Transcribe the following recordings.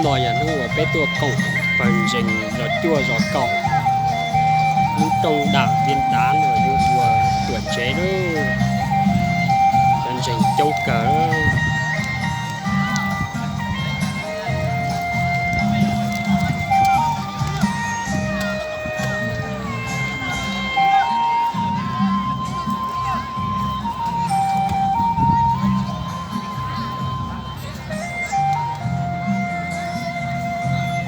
lòi nhà nó ở bên tua cổng phần rình rồi chua rồi cỏ những trông đảo viên đá rồi như vừa tuổi chế đó phần rình châu cờ đó.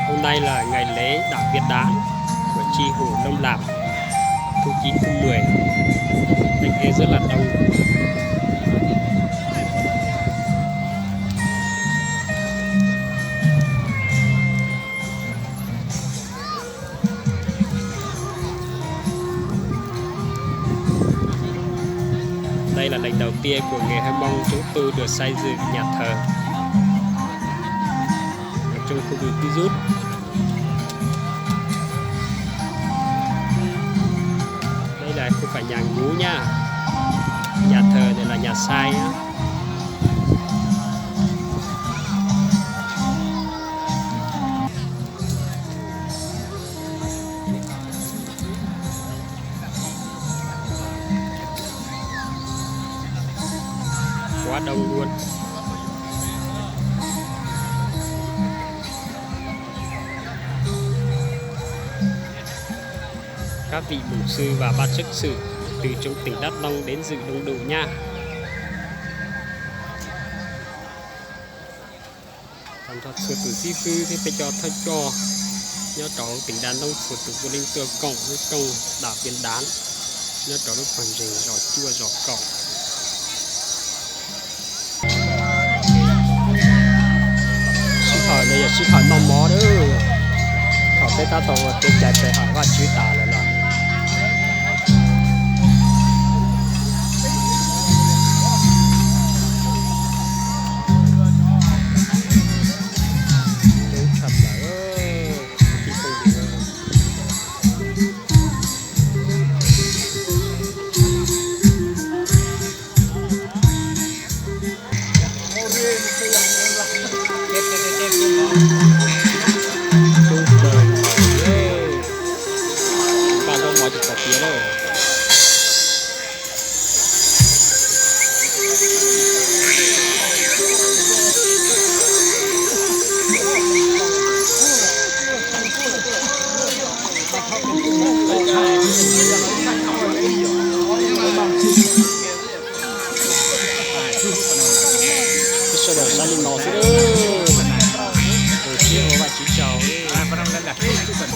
Hôm nay là ngày lễ đảo Viên Đán của chi hồ Nông Lạp thu 9 thu 10. Anh em rất là đông. Đây là lần đầu tiên của nghề Hơ Mông chúng tôi được xây dựng nhà thờ ở trong khu vực Virus. Đây là không phải nhà ngũ nha, nhà thờ này là nhà sai á. Quá đông luôn. Các vị mục sư và ban chức sự từ trong tỉnh Đắk Nông đến dự đông đủ nha. Thành thật sự từ di cư thì phải cho thay cho nhớ trò tỉnh Đắk Nông của từ vô linh tơ cổng với công đảo Viên Đán nhớ trò lúc phần rình giò chua giò cỏ. Này là chỉ hỏi mong mó đó, họ tới ta tổ cái chạy về hỏi qua chữ tả là sao đồ sao linh nó thế đó, rồi chia vào bài chỉ chào